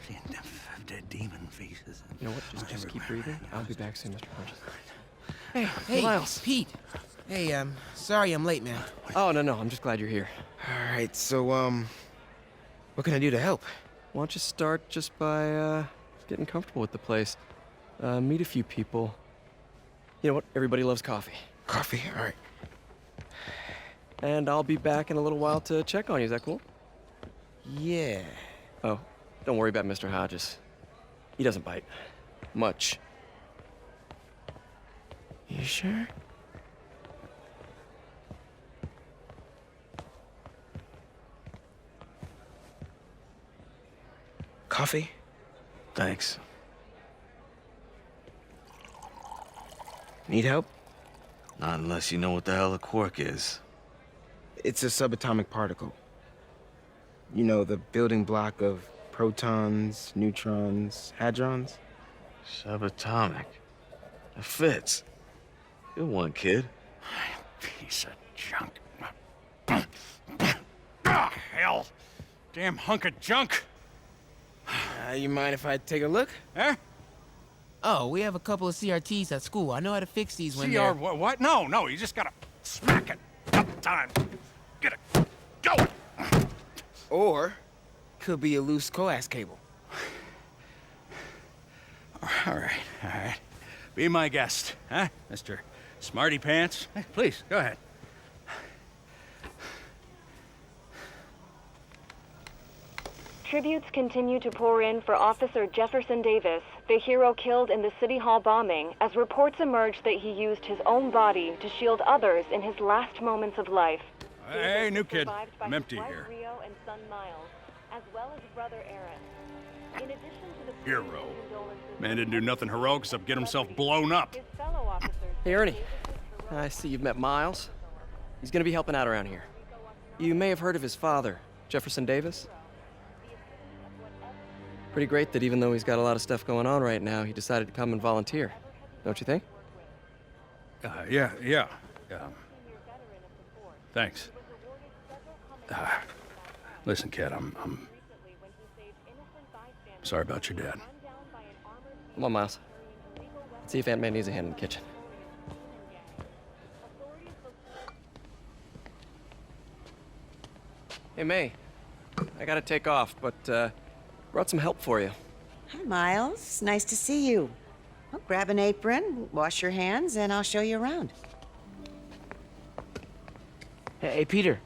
seeing dead demon faces. You know what? Just keep breathing. I'll be back soon, Mr. Hodges. Hey, Miles. Pete. Hey, sorry I'm late, man. Oh, no, I'm just glad you're here. All right, so, what can I do to help? Why don't you start just by, getting comfortable with the place? Meet a few people. You know what? Everybody loves coffee. Coffee? All right. And I'll be back in a little while to check on you. Is that cool? Yeah. Oh, don't worry about Mr. Hodges. He doesn't bite. Much. You sure? Coffee? Thanks. Need help? Not unless you know what the hell a quark is. It's a subatomic particle. You know, the building block of protons, neutrons, hadrons? Subatomic. It fits. Good one, kid. Piece of junk. Ah, hell. Damn hunk of junk. You mind if I take a look? Huh? Oh, we have a couple of CRTs at school. I know how to fix these when CR they're... what? No, you just gotta smack it. Couple times. Get it. Go! Or, could be a loose coax cable. All right. Be my guest, huh, Mr. Smarty Pants? Hey, please, go ahead. Tributes continue to pour in for Officer Jefferson Davis, the hero killed in the City Hall bombing, as reports emerge that he used his own body to shield others in his last moments of life. Hey, new kid. Survived by I'm his empty wife, here. Rio and son Miles, as well as brother Aaron. In addition to the Hero. condolences- Man didn't do nothing heroic except get himself blown up. His fellow officers Hey, Ernie. Davis's heroic I see you've met Miles. He's gonna be helping out around here. You may have heard of his father, Jefferson Davis. Pretty great that even though he's got a lot of stuff going on right now, he decided to come and volunteer. Don't you think? Yeah. Thanks. Listen, kid, I'm sorry about your dad. Come on, Miles. Let's see if Aunt May needs a hand in the kitchen. Hey, May. I gotta take off, but, brought some help for you. Hi, Miles. Nice to see you. Well, grab an apron, wash your hands, and I'll show you around. Hey, Peter.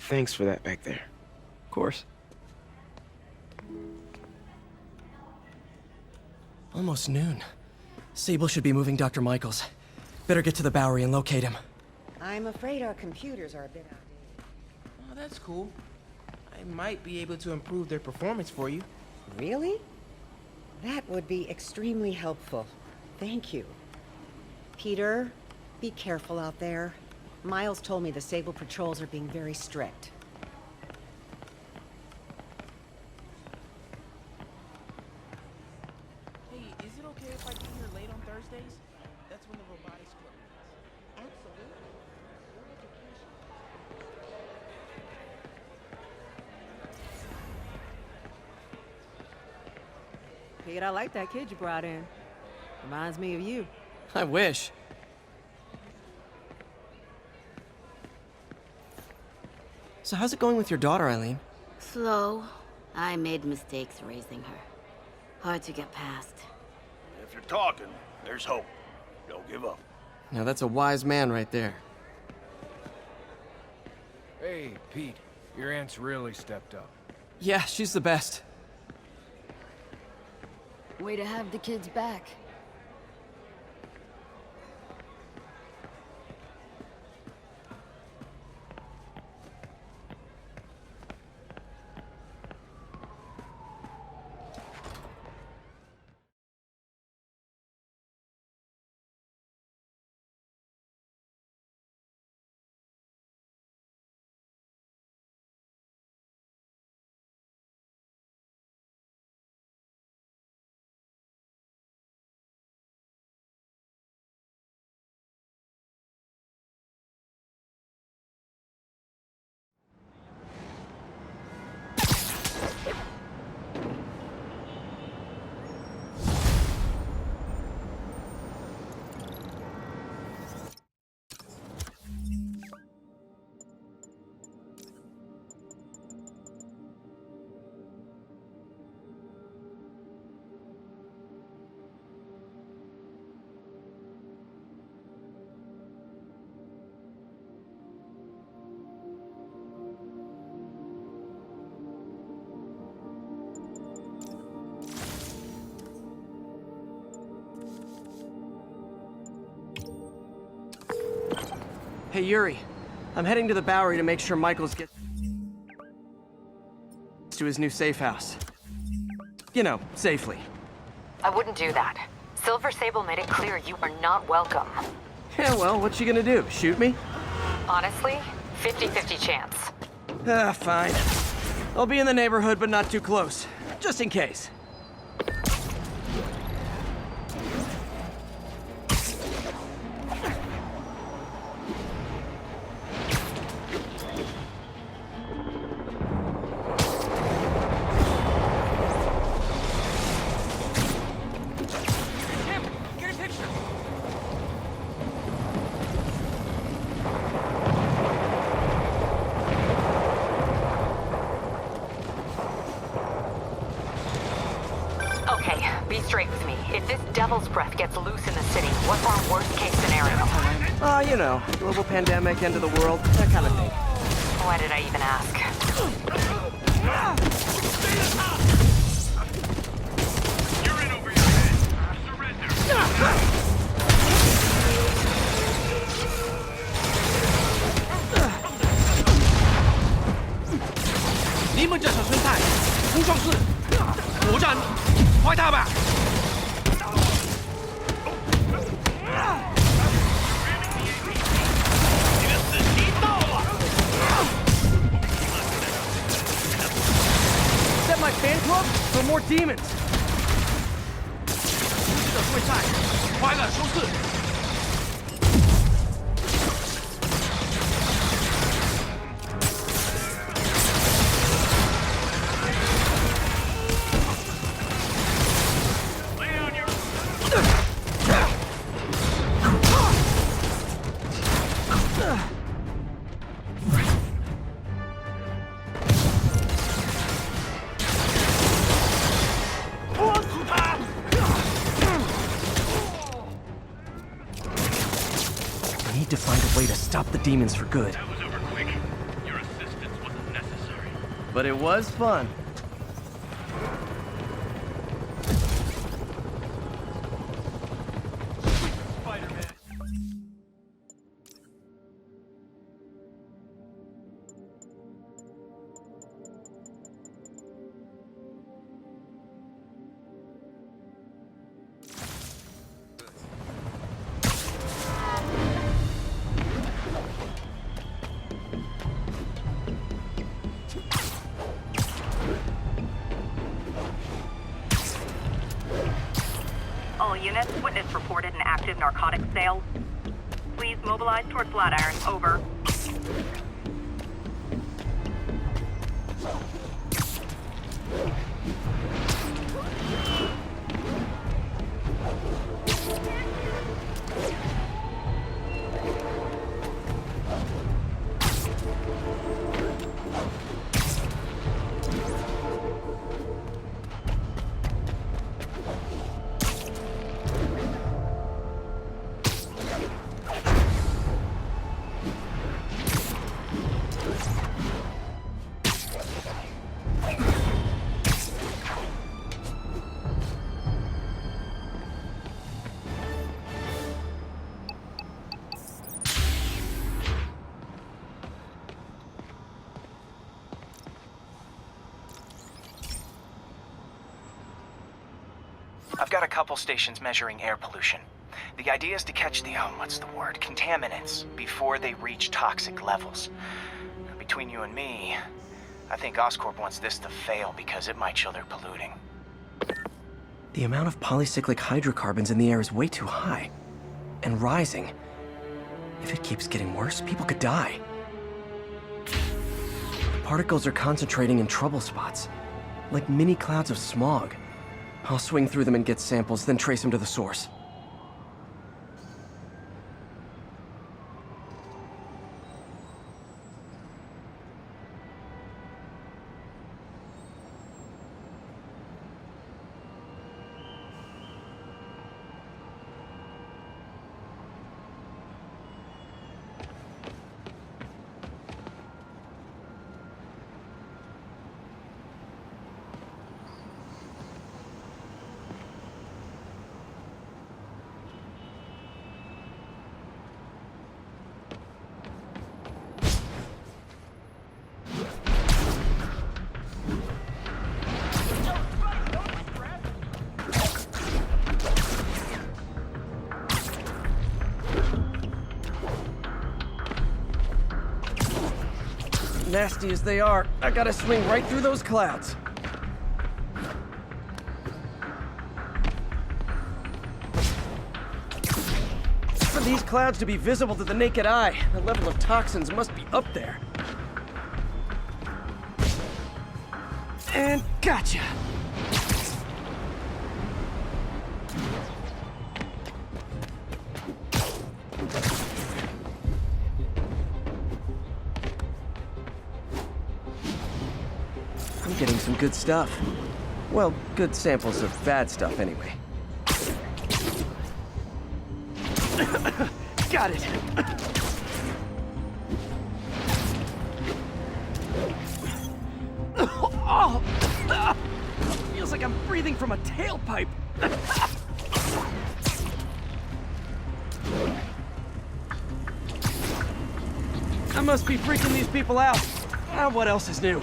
Thanks for that back there. Of course. Almost noon. Sable should be moving Dr. Michaels. Better get to the Bowery and locate him. I'm afraid our computers are a bit outdated. Oh, that's cool. I might be able to improve their performance for you. Really? That would be extremely helpful. Thank you. Peter, be careful out there. Miles told me the Sable patrols are being very strict. Hey, is it okay if I get here late on Thursdays? That's when the robotics club meets. Absolutely. Your education. Pete, I like that kid you brought in. Reminds me of you. I wish. So how's it going with your daughter, Eileen? Slow. I made mistakes raising her. Hard to get past. If you're talking, there's hope. Don't give up. Now that's a wise man right there. Hey, Pete, your aunt's really stepped up. Yeah, she's the best. Way to have the kids back. Hey, Yuri. I'm heading to the Bowery to make sure Michaels gets to his new safe house. You know, safely. I wouldn't do that. Silver Sable made it clear you are not welcome. Yeah, well, what's she gonna do? Shoot me? Honestly, 50-50 chance. Ah, fine. I'll be in the neighborhood, but not too close. Just in case. Okay, be straight with me. If this devil's breath gets loose in the city, what's our worst-case scenario? You know, global pandemic, end of the world, that kind of thing. Why did I even ask? You're in over your head. Surrender. 你们这小孙菜，冲上市，果战，快他吧！ Set my fan club for more demons. 这会菜，快了收市。 I need to find a way to stop the demons for good. That was over quick. Your assistance wasn't necessary. But it was fun. Spider-Man. All units, witness reported an active narcotics sale. Please mobilize toward Flatiron. Over. I've got a couple stations measuring air pollution. The idea is to catch the, what's the word, contaminants before they reach toxic levels. Between you and me, I think Oscorp wants this to fail because it might show they're polluting. The amount of polycyclic hydrocarbons in the air is way too high. And rising. If it keeps getting worse, people could die. The particles are concentrating in trouble spots, like mini clouds of smog. I'll swing through them and get samples, then trace them to the source. Nasty as they are, I gotta swing right through those clouds. For these clouds to be visible to the naked eye, the level of toxins must be up there. And gotcha! I'm getting some good stuff. Well, good samples of bad stuff anyway. Got it! Oh! Feels like I'm breathing from a tailpipe! I must be freaking these people out. What else is new?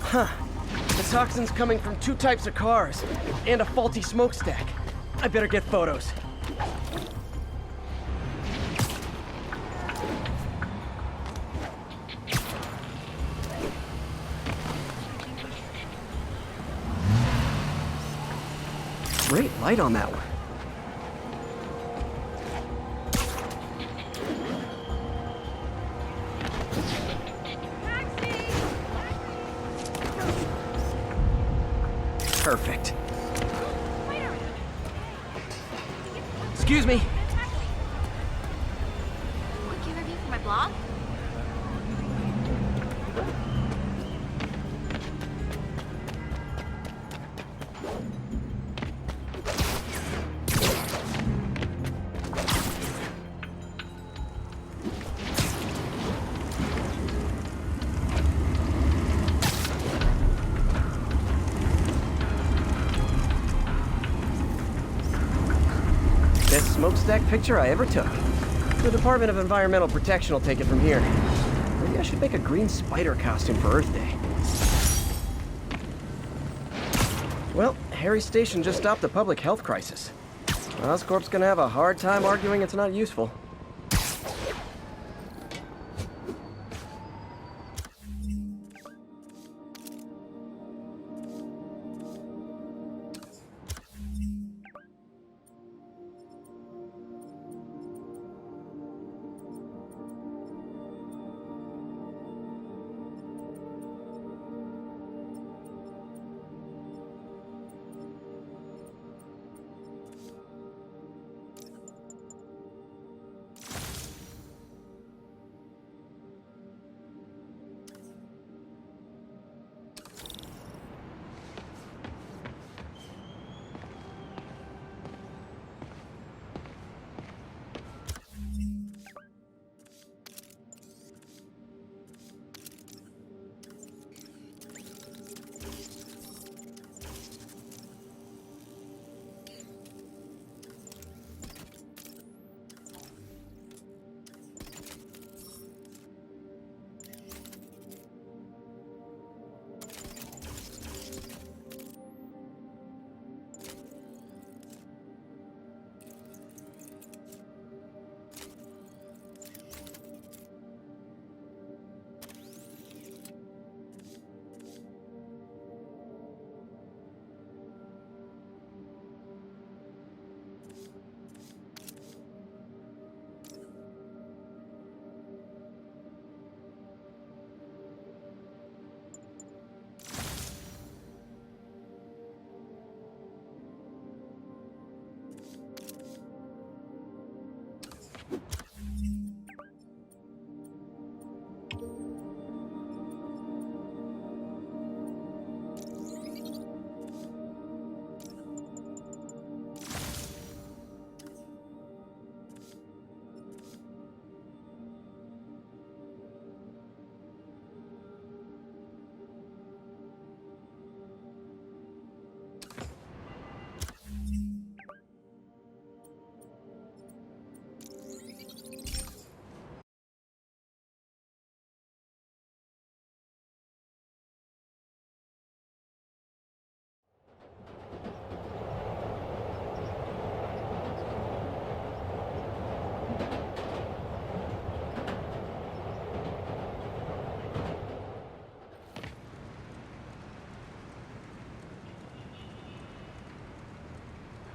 Huh. The toxin's coming from 2 types of cars, and a faulty smokestack. I better get photos. Great light on that one. Perfect. Excuse me. Quick interview for my blog? Best smokestack picture I ever took. The Department of Environmental Protection will take it from here. Maybe I should make a green spider costume for Earth Day. Well, Harry Station just stopped a public health crisis. Oscorp's gonna have a hard time arguing it's not useful.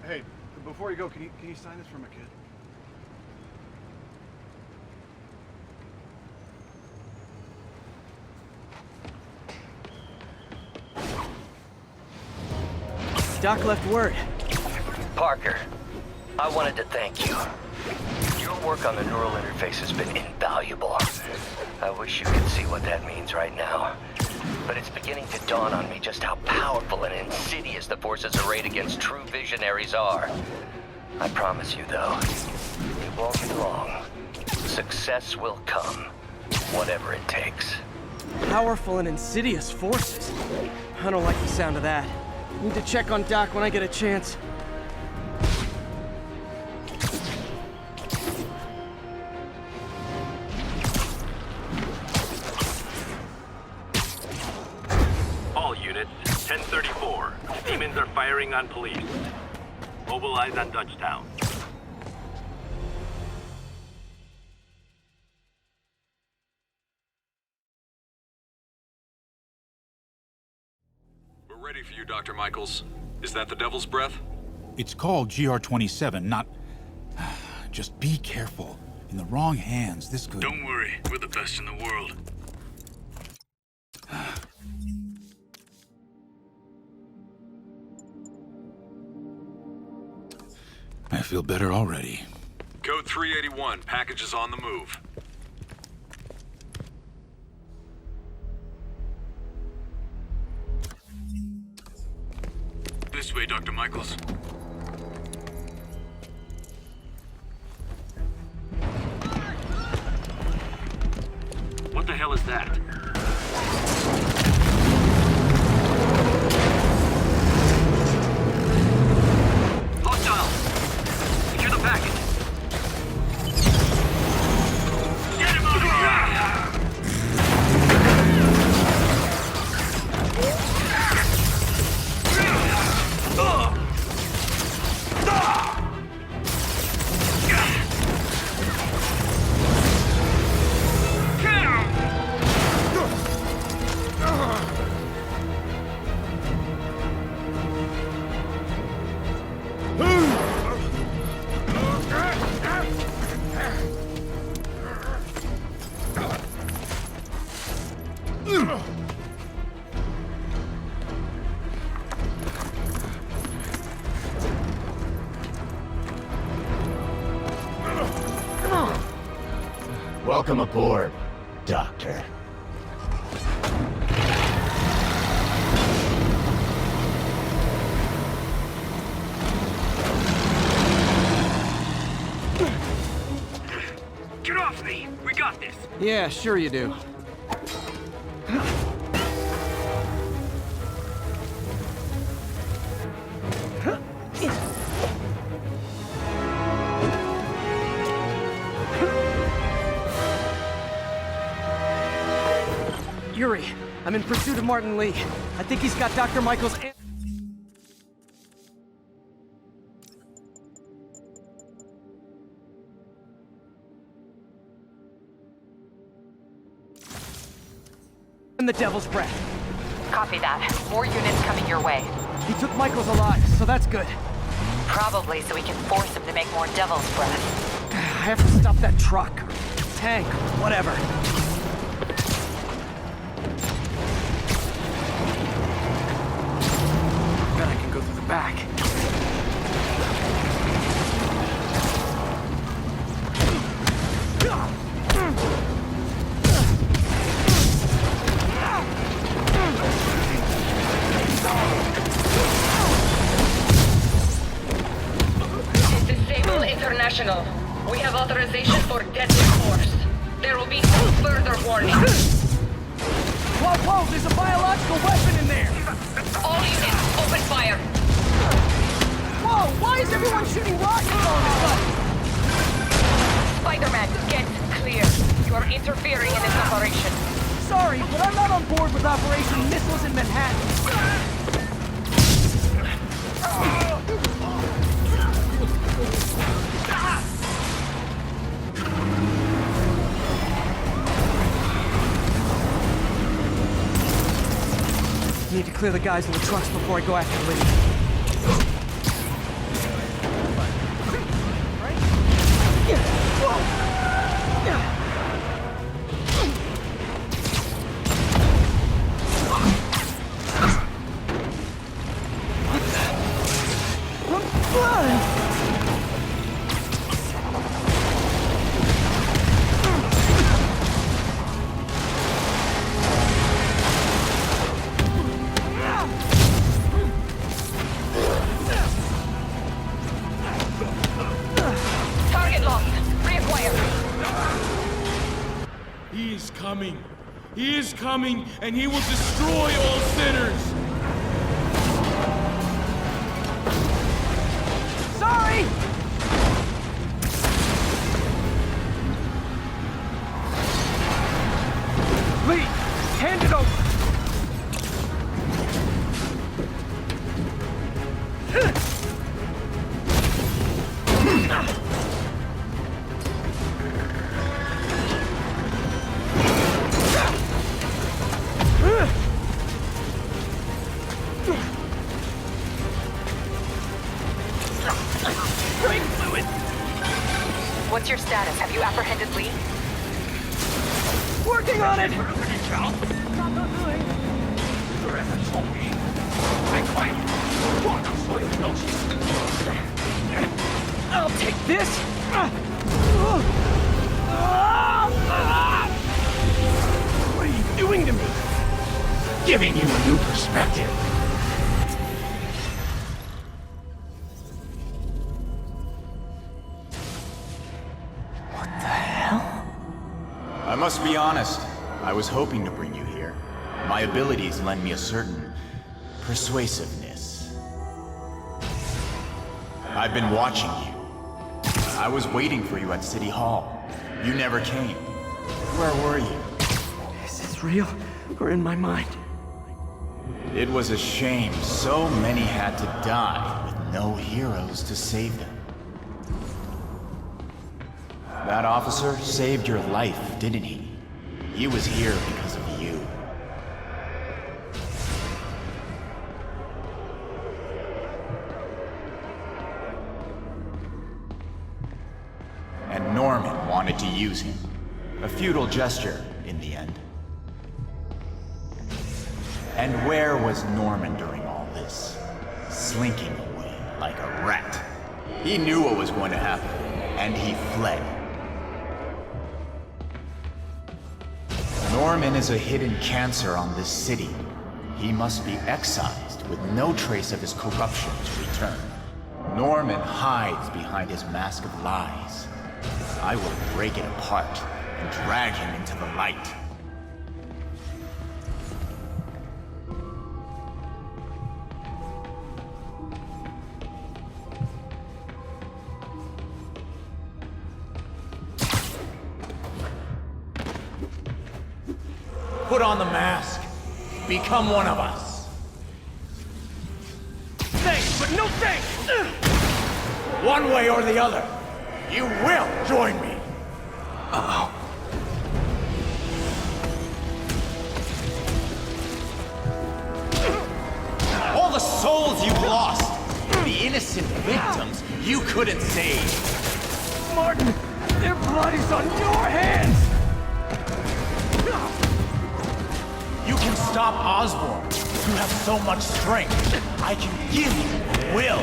Hey, before you go, can you sign this for my kid? Doc left word. Parker, I wanted to thank you. Your work on the neural interface has been invaluable. I wish you could see what that means right now. But it's beginning to dawn on me just how powerful and insidious the forces arrayed against true visionaries are. I promise you, though, it won't be long. Success will come, whatever it takes. Powerful and insidious forces. I don't like the sound of that. Need to check on Doc when I get a chance. All units, 1034. Demons are firing on police. Mobilize on Dutchtown. We're ready for you, Dr. Michaels. Is that the Devil's Breath? It's called GR-27, not... Just be careful. In the wrong hands, this could... Don't worry, we're the best in the world. I feel better already. Code 381, package is on the move. This way, Dr. Michaels. What the hell is that? Hostile! Secure the package! Get him out of here! Welcome aboard, Doctor. Get off me! We got this! Yeah, sure you do. Yuri, I'm in pursuit of Martin Lee. I think he's got Dr. Michaels and the Devil's Breath. Copy that. More units coming your way. He took Michaels alive, so that's good. Probably so we can force him to make more Devil's Breath. I have to stop that truck, or tank, whatever. Bet I can go through the back. Disable International. We have authorization for deadly force. There will be no further warning. Whoa, whoa, there's a biological weapon in there! All units, open fire! Whoa, why is everyone shooting rockets all of a sudden? Spider-Man, get clear. You are interfering in this operation. Sorry, but I'm not on board with Operation Missiles in Manhattan. Need to clear the guys in the trucks before I go after Lee. Target lost. Reacquire. He is coming. He is coming, and he will destroy all sinners. Sorry! Lee, hand it over! What's your status? Have you apprehended Lee? Working on it! I'll take this! What are you doing to me? Giving you a new perspective. I must be honest. I was hoping to bring you here. My abilities lend me a certain persuasiveness. I've been watching you. I was waiting for you at City Hall. You never came. Where were you? Is this real or in my mind? It was a shame so many had to die with no heroes to save them. That officer saved your life, didn't he? He was here because of you. And Norman wanted to use him. A futile gesture, in the end. And where was Norman during all this? Slinking away like a rat. He knew what was going to happen, and he fled. Norman is a hidden cancer on this city. He must be excised with no trace of his corruption to return. Norman hides behind his mask of lies. I will break it apart and drag him into the light. Put on the mask. Become one of us. Thanks, but no thanks! One way or the other, you will join me. Uh-oh. All the souls you lost, the innocent victims you couldn't save. Martin, their blood is on your hands! You can stop Osborn. You have so much strength. I can give you will.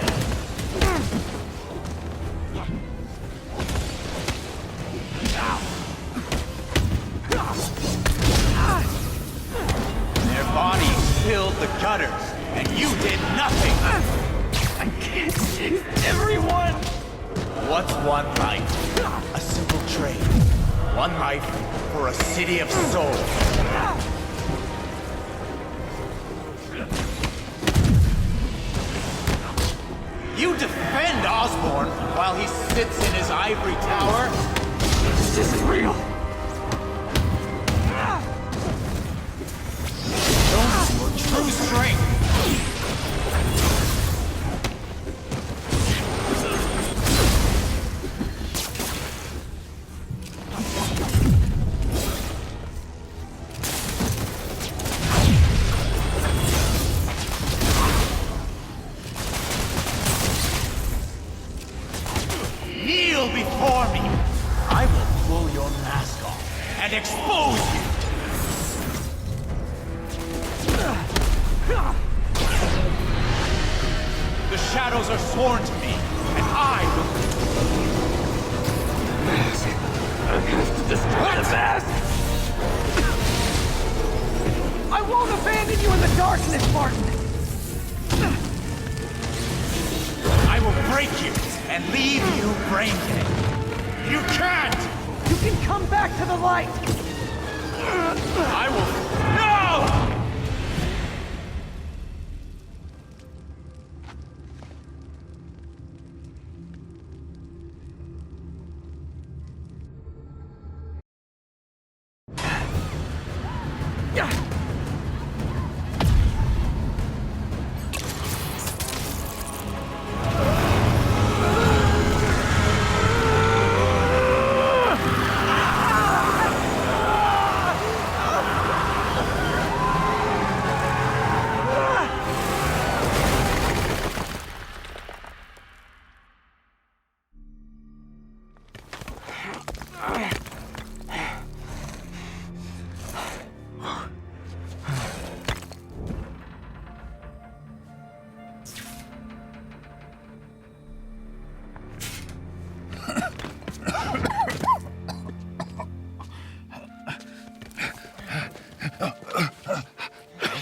Their bodies filled the gutters, and you did nothing. I can't save everyone! What's one life? A simple trade. One life for a city of souls. You defend Osborn while he sits in his ivory tower? This isn't real! Show me your true strength! Kneel before me! your mask off and expose you! The shadows are sworn to me, and I will... I have to destroy the mask! I won't abandon you in the darkness, Martin! I will break you and leave you brain dead. You can't! You can come back to the light! I will... No!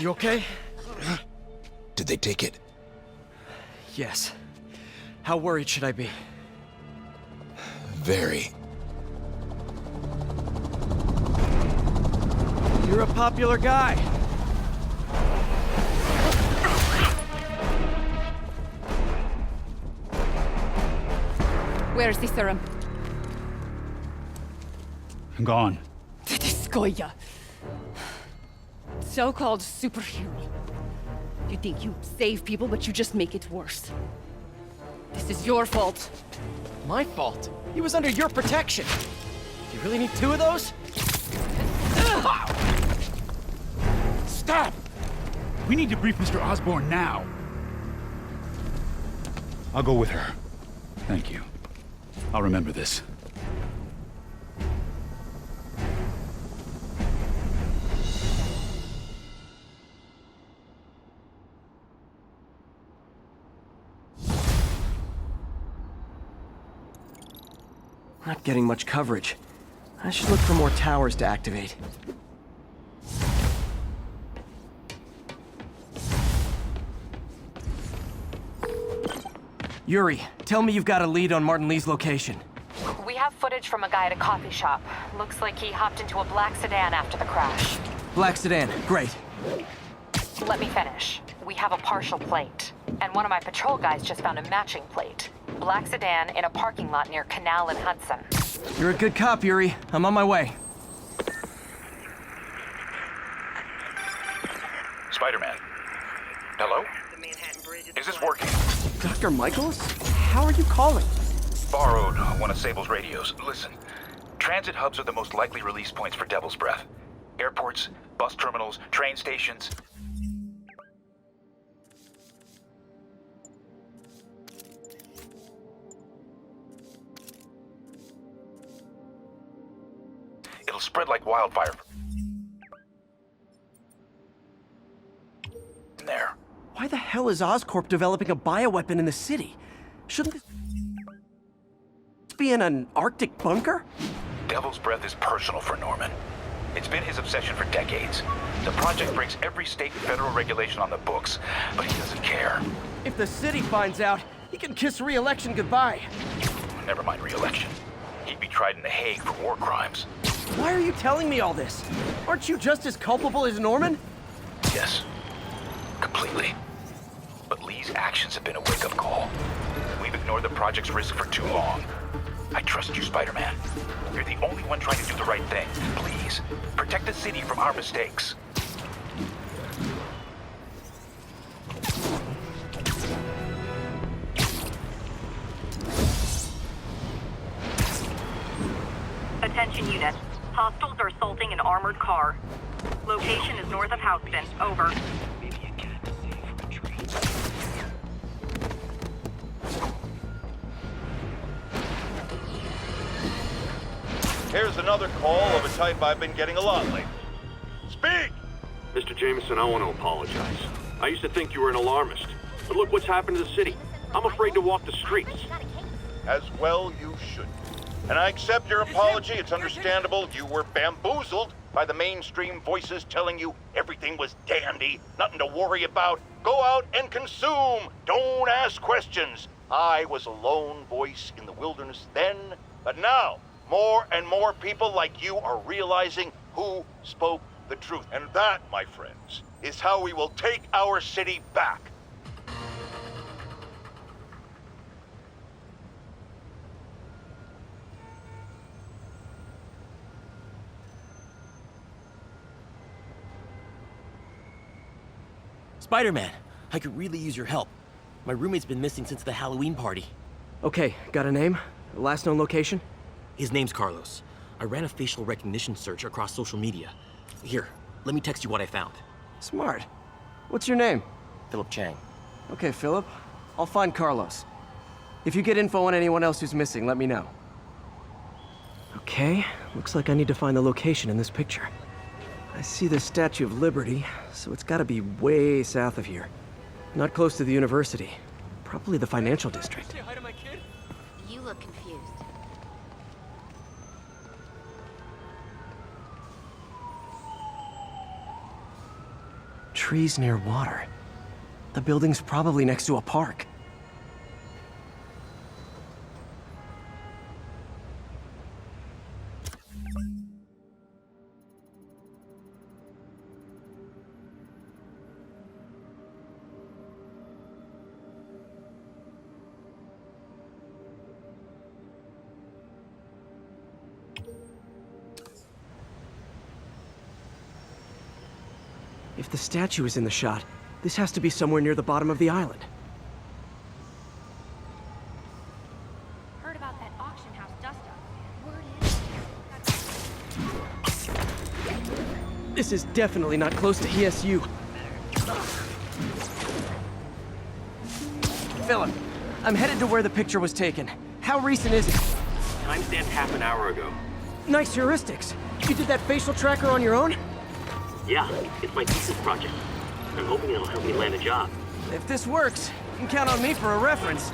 You okay? Did they take it? Yes. How worried should I be? Very. You're a popular guy. Where's the serum? I'm gone. This Goya. So-called superhero. You think you save people, but you just make it worse. This is your fault. My fault? He was under your protection. Do you really need two of those? Stop! We need to brief Mr. Osborn now. I'll go with her. Thank you. I'll remember this. Not getting much coverage. I should look for more towers to activate. Yuri, tell me you've got a lead on Martin Lee's location. We have footage from a guy at a coffee shop. Looks like he hopped into a black sedan after the crash. Black sedan, great. Let me finish. We have a partial plate. And one of my patrol guys just found a matching plate. Black sedan in a parking lot near Canal and Hudson. You're a good cop, Yuri. I'm on my way. Spider-Man. Hello? Is this working? Dr. Michaels? How are you calling? Borrowed one of Sable's radios. Listen, transit hubs are the most likely release points for Devil's Breath. Airports, bus terminals, train stations. It'll spread like wildfire. There. Why the hell is Oscorp developing a bioweapon in the city? Shouldn't this be in an Arctic bunker? Devil's Breath is personal for Norman. It's been his obsession for decades. The project breaks every state and federal regulation on the books, but he doesn't care. If the city finds out, he can kiss re-election goodbye. Never mind re-election. He'd be tried in The Hague for war crimes. Why are you telling me all this? Aren't you just as culpable as Norman? Yes. Completely. But Lee's actions have been a wake-up call. We've ignored the project's risk for too long. I trust you, Spider-Man. You're the only one trying to do the right thing. Please, protect the city from our mistakes. Attention units. Hostiles are assaulting an armored car. Location is north of Houston. Over. Here's another call of a type I've been getting a lot lately. Speak! Mr. Jameson, I want to apologize. I used to think you were an alarmist. But look what's happened to the city. I'm afraid to walk the streets. As well you should. And I accept your apology. It's understandable you were bamboozled by the mainstream voices telling you everything was dandy, nothing to worry about. Go out and consume. Don't ask questions. I was a lone voice in the wilderness then, but now more and more people like you are realizing who spoke the truth. And that, my friends, is how we will take our city back. Spider-Man, I could really use your help. My roommate's been missing since the Halloween party. Okay, got a name? Last known location? His name's Carlos. I ran a facial recognition search across social media. Here, let me text you what I found. Smart. What's your name? Philip Chang. Okay, Philip. I'll find Carlos. If you get info on anyone else who's missing, let me know. Okay, looks like I need to find the location in this picture. I see the Statue of Liberty, so it's gotta be way south of here. Not close to the university. Probably the financial district. Say hi to my kid. You look confused. Trees near water. The building's probably next to a park. If the statue is in the shot, this has to be somewhere near the bottom of the island. Heard about that auction house dust-up. Word is... This is definitely not close to ESU. Philip, I'm headed to where the picture was taken. How recent is it? Timestamped half an hour ago. Nice heuristics. You did that facial tracker on your own? Yeah, it's my thesis project. I'm hoping it'll help me land a job. If this works, you can count on me for a reference.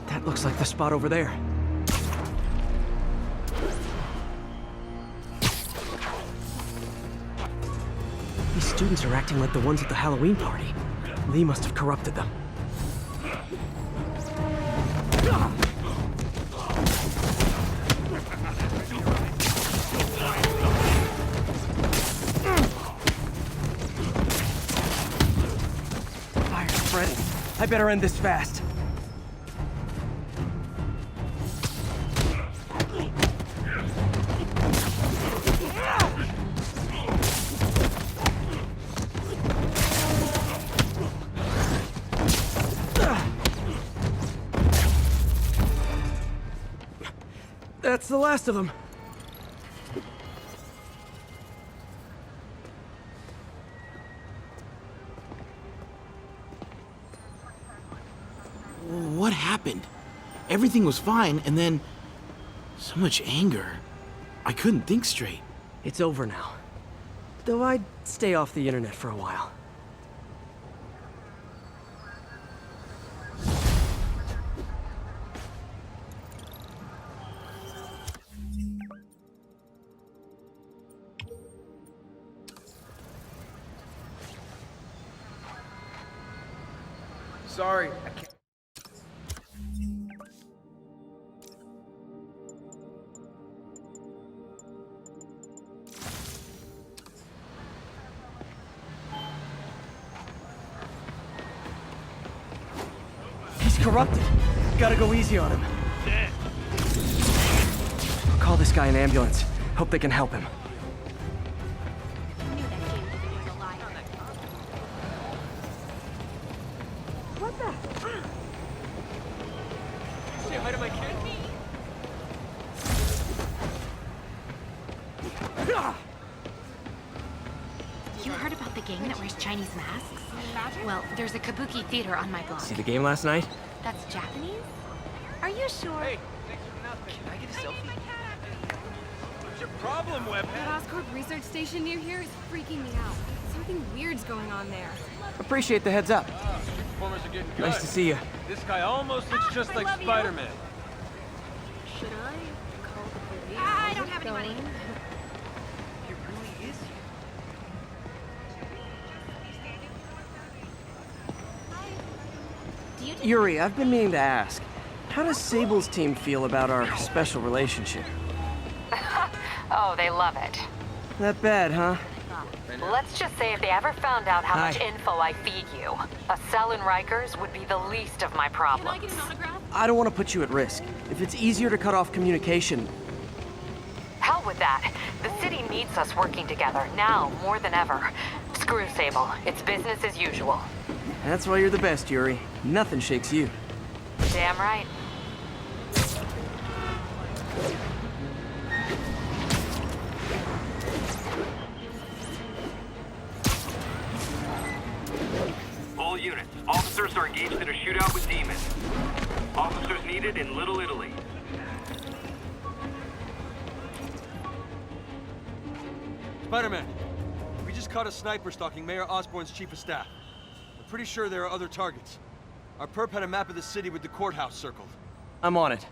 That looks like the spot over there. These students are acting like the ones at the Halloween party. Lee must have corrupted them. Fire's spreading. I better end this fast. That's the last of them. What happened? Everything was fine, and then so much anger. I couldn't think straight. It's over now. Though I'd stay off the internet for a while. Sorry, I can't. He's corrupted. Gotta go easy on him. I'll call this guy an ambulance. Hope they can help him. What the? Say hi to my kid. You heard about the gang that wears Chinese masks? Well, there's a kabuki theater on my block. See the game last night? That's Japanese? Are you sure? Hey, thanks for nothing. Can I get a selfie? What's your problem, Webhead? That Oscorp research station near here is freaking me out. Something weird's going on there. Appreciate the heads up. Street performers are getting good. Nice to see you. This guy almost looks just like Spider-Man. Should I call the police? I don't have any money. It really is Yuri, I've been meaning to ask. How does Sable's team feel about our special relationship? Oh, they love it. That bad, huh? Let's just say if they ever found out how much Hi. info I feed you, a cell in Rikers would be the least of my problems. I don't want to put you at risk. If it's easier to cut off communication... Hell with that. The city needs us working together, now more than ever. Screw Sable. It's business as usual. That's why you're the best, Yuri. Nothing shakes you. Damn right. All units, officers are engaged in a shootout with demons. Officers needed in Little Italy. Spider-Man, we just caught a sniper stalking Mayor Osborn's chief of staff. I'm pretty sure there are other targets. Our perp had a map of the city with the courthouse circled. I'm on it.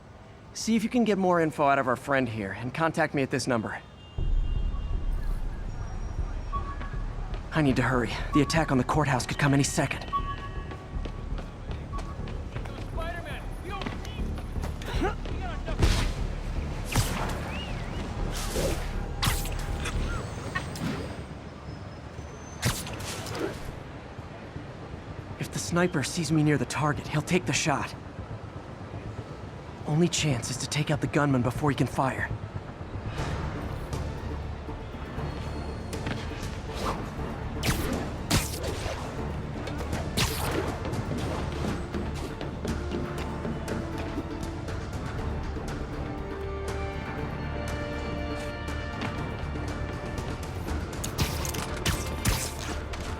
See if you can get more info out of our friend here, and contact me at this number. I need to hurry. The attack on the courthouse could come any second. If the sniper sees me near the target, he'll take the shot. Only chance is to take out the gunman before he can fire.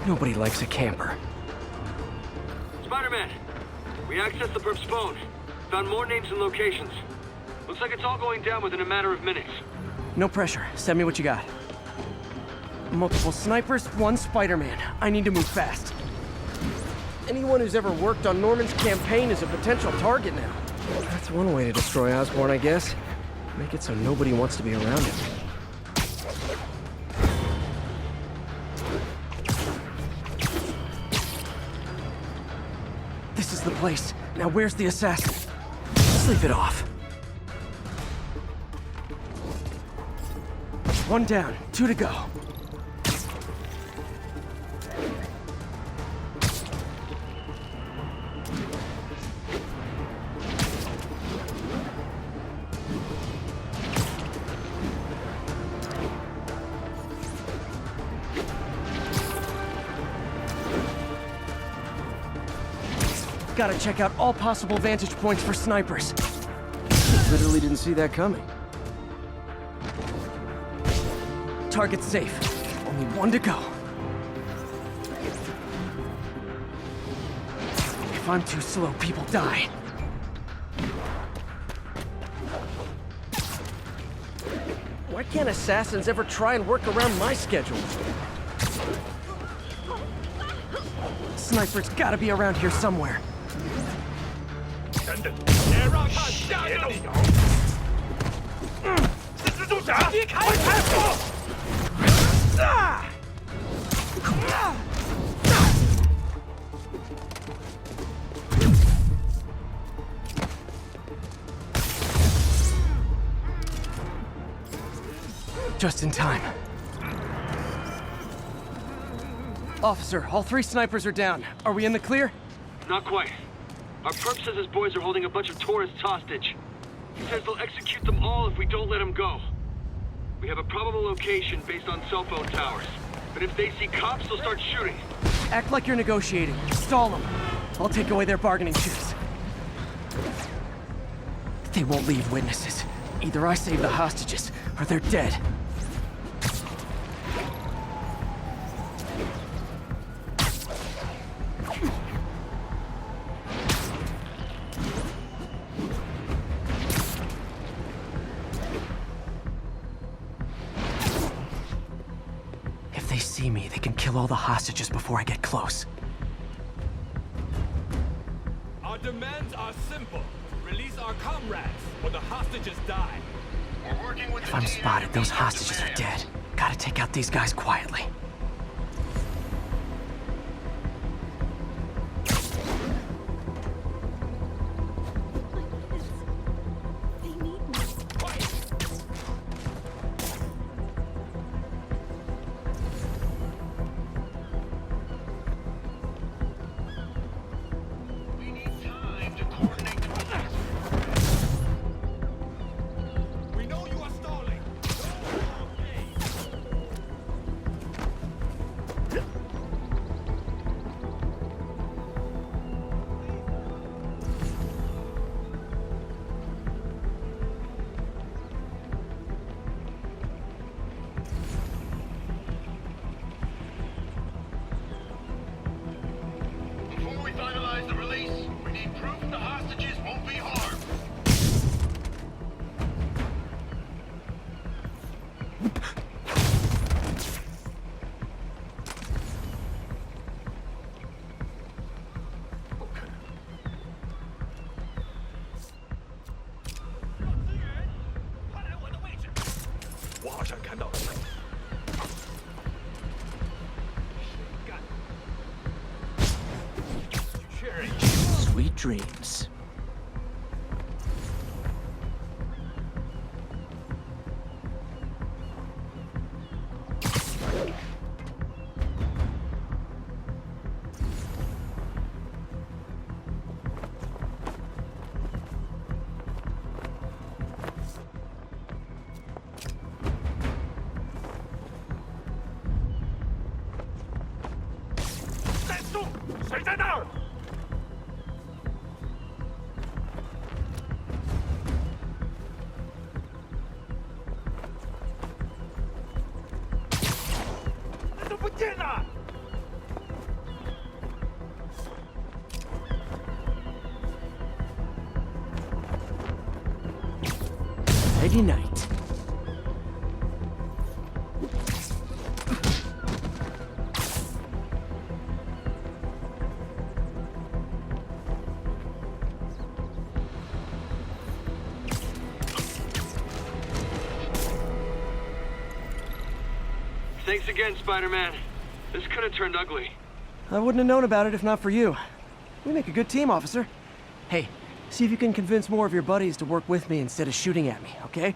Nobody likes a camper. Spider-Man, we accessed the perp's phone. Found more names and locations. Looks like it's all going down within a matter of minutes. No pressure. Send me what you got. Multiple snipers, one Spider-Man. I need to move fast. Anyone who's ever worked on Norman's campaign is a potential target now. That's one way to destroy Osborn, I guess. Make it so nobody wants to be around him. This is the place. Now where's the assassin? Sleep it off. One down, 2 to go. Gotta check out all possible vantage points for snipers. Literally didn't see that coming. target's safe. Only one to go. If I'm too slow, people die. Why can't assassins ever try and work around my schedule? Sniper's gotta be around here somewhere. Just in time. Officer, all 3 snipers are down. Are we in the clear? Not quite. Our perp says his boys are holding a bunch of tourists hostage. He says they'll execute them all if we don't let them go. We have a probable location based on cell phone towers. But if they see cops, they'll start shooting. Act like you're negotiating. Stall them. I'll take away their bargaining chips. They won't leave witnesses. Either I save the hostages, or they're dead. If they see me, they can kill all the hostages before I get close. Our demands are simple. Release our comrades, or the hostages die. If I'm spotted, those hostages are dead. Gotta take out these guys quietly. Sweet dreams. Nighty night. Thanks again, Spider-Man. This could have turned ugly. I wouldn't have known about it if not for you. We make a good team, officer. Hey, see if you can convince more of your buddies to work with me instead of shooting at me, okay?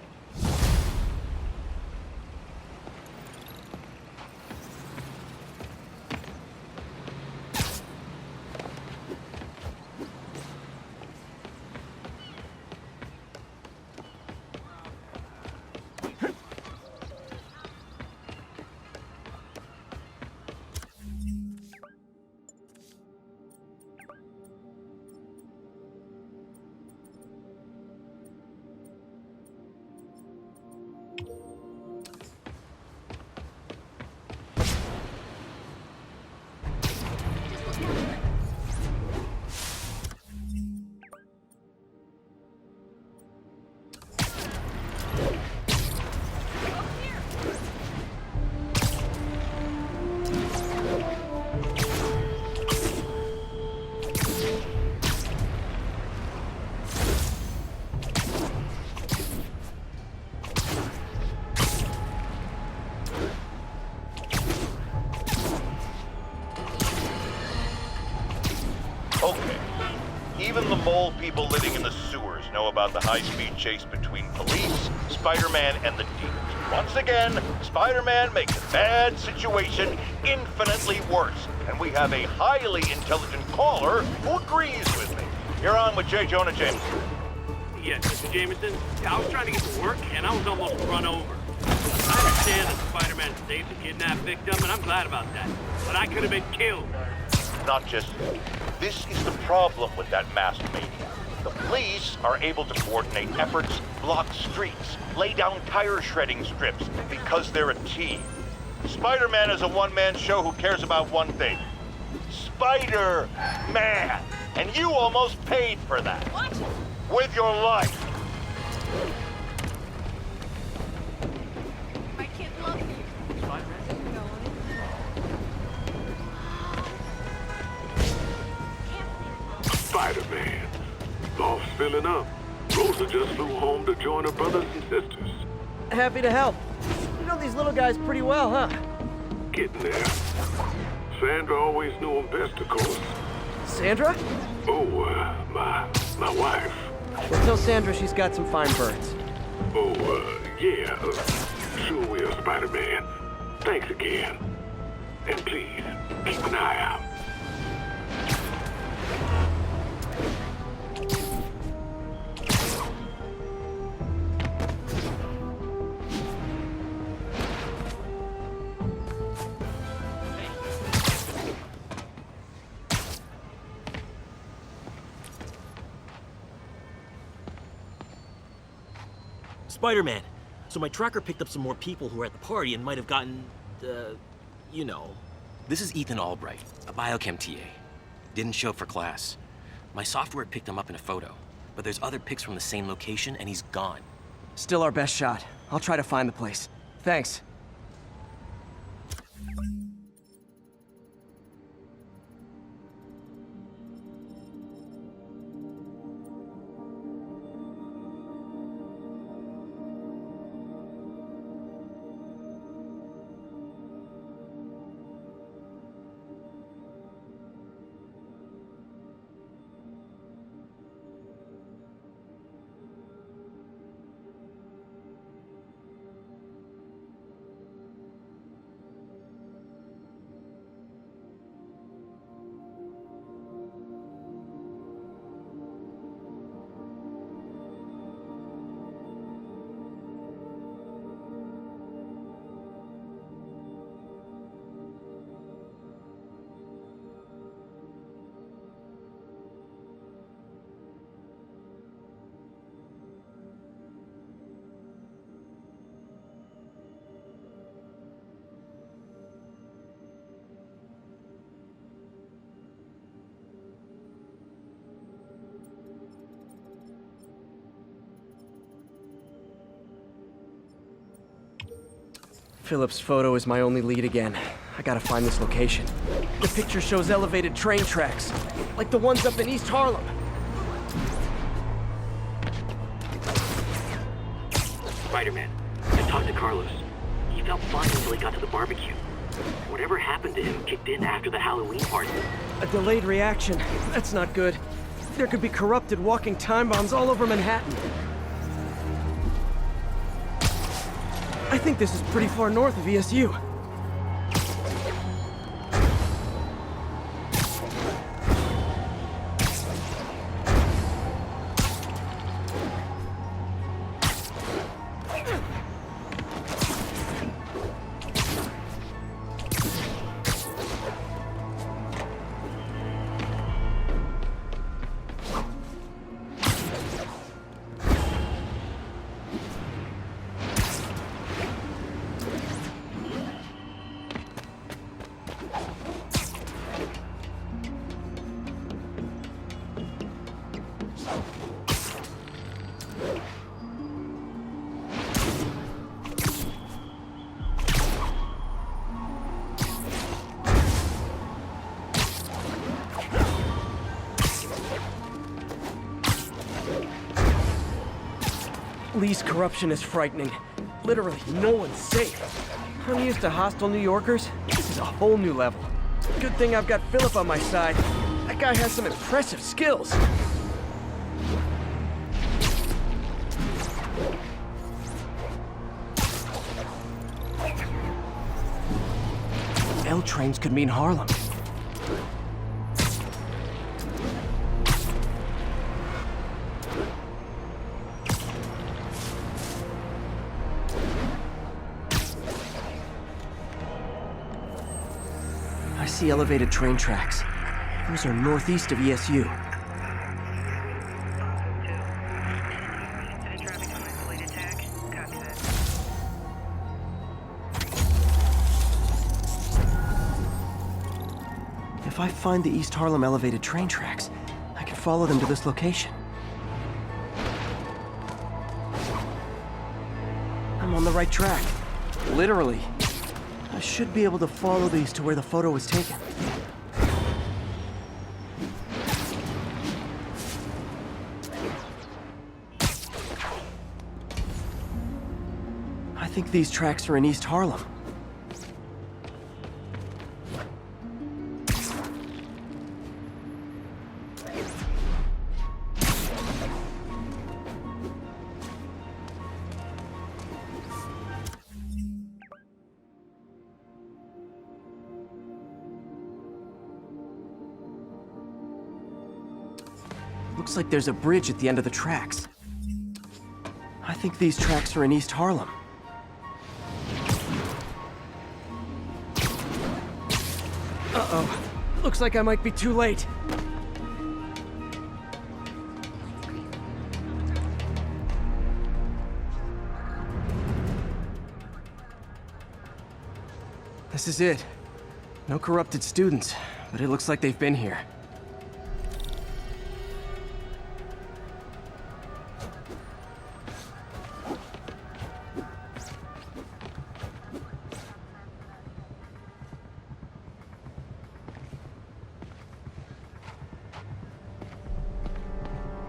Okay. Even the mole people living in the sewers know about the high-speed chase between police, Spider-Man, and the demons. Once again, Spider-Man makes a bad situation infinitely worse, and we have a highly intelligent caller who agrees with me. You're on with J. Jonah Jameson. Yes, Mr. Jameson. I was trying to get to work, and I was almost run over. I understand that Spider-Man saved the kidnapped victim, and I'm glad about that. But I could have been killed. Not just you. This is the problem with that masked maniac. The police are able to coordinate efforts, block streets, lay down tire shredding strips, because they're a team. Spider-Man is a one-man show who cares about one thing. Spider-Man! And you almost paid for that. What? With your life. My kid loves you. Spider-Man. Boss filling up. Rosa just flew home to join her brothers and sisters. Happy to help. You know these little guys pretty well, huh? Getting there. Sandra always knew him best, of course. Sandra? Oh, my wife. Well, tell Sandra she's got some fine birds. Oh, yeah. Sure will, Spider-Man. Thanks again. And please, keep an eye out. Spider-Man. So my tracker picked up some more people who were at the party and might have gotten, you know. This is Ethan Albright, a biochem TA. Didn't show up for class. My software picked him up in a photo, but there's other pics from the same location and he's gone. Still our best shot. I'll try to find the place. Thanks. Philip's photo is my only lead again. I gotta find this location. The picture shows elevated train tracks, like the ones up in East Harlem. Spider-Man, I talked to Carlos. He felt fine until he got to the barbecue. Whatever happened to him kicked in after the Halloween party. A delayed reaction. That's not good. There could be corrupted walking time bombs all over Manhattan. I think this is pretty far north of ESU. Lee's corruption is frightening. Literally, no one's safe. I'm used to hostile New Yorkers. This is a whole new level. Good thing I've got Philip on my side. I guy has some impressive skills. L trains could mean Harlem. I see elevated train tracks. Those are northeast of ESU. If I find the East Harlem elevated train tracks, I can follow them to this location. I'm on the right track. Literally. I should be able to follow these to where the photo was taken. I think these tracks are in East Harlem. Looks like there's a bridge at the end of the tracks. I think these tracks are in East Harlem. Uh-oh. Looks like I might be too late. This is it. No corrupted students, but it looks like they've been here.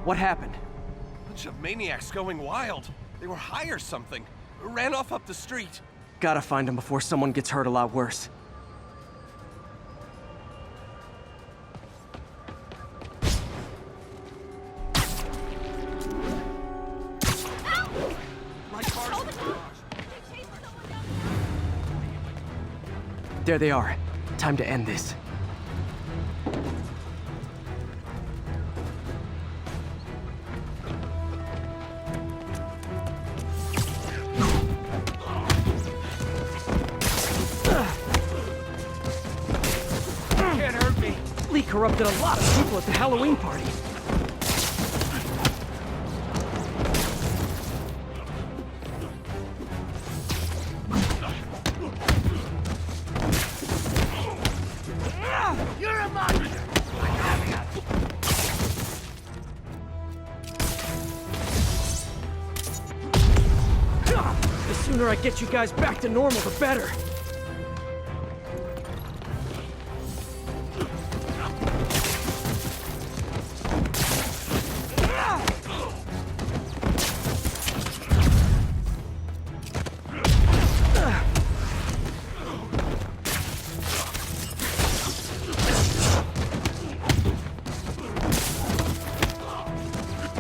What happened? Bunch of maniacs going wild. They were high or something. Ran off up the street. Gotta find them before someone gets hurt a lot worse. There they are. Time to end this. Corrupted a lot of people at the Halloween party. You're a monster! The sooner I get you guys back to normal, the better.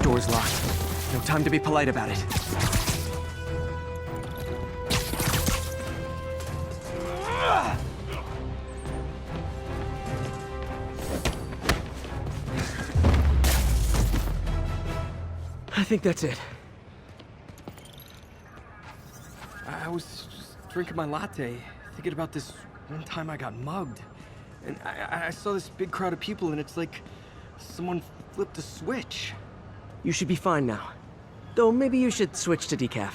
Door's locked. No time to be polite about it. I think that's it. I was just drinking my latte, thinking about this one time I got mugged. And I saw this big crowd of people, and it's like someone flipped a switch. You should be fine now. Though maybe you should switch to decaf.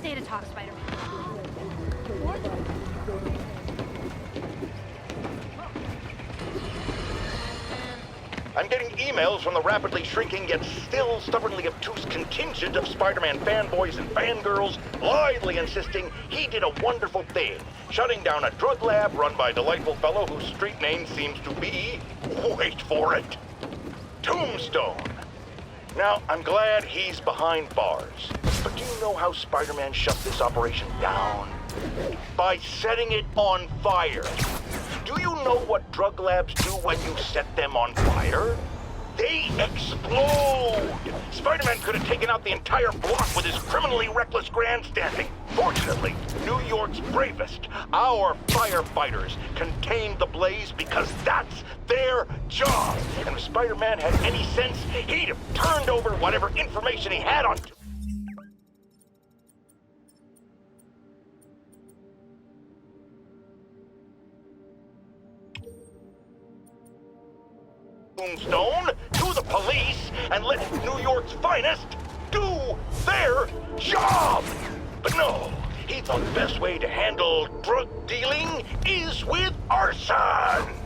Data talk, Spider-Man. I'm getting emails from the rapidly shrinking yet still stubbornly obtuse contingent of Spider-Man fanboys and fangirls blithely insisting he did a wonderful thing, shutting down a drug lab run by a delightful fellow whose street name seems to be, wait for it, Tombstone. Now, I'm glad he's behind bars, but do you know how Spider-Man shut this operation down? By setting it on fire. Do you know what drug labs do when you set them on fire? They explode! Spider-Man could have taken out the entire block with his criminally reckless grandstanding. Fortunately, New York's bravest, our firefighters, contained the blaze because that's their job. And if Spider-Man had any sense, he'd have turned over whatever information he had on Tombstone to the police and let New York's finest do their job. But no, he thought the best way to handle drug dealing is with arson.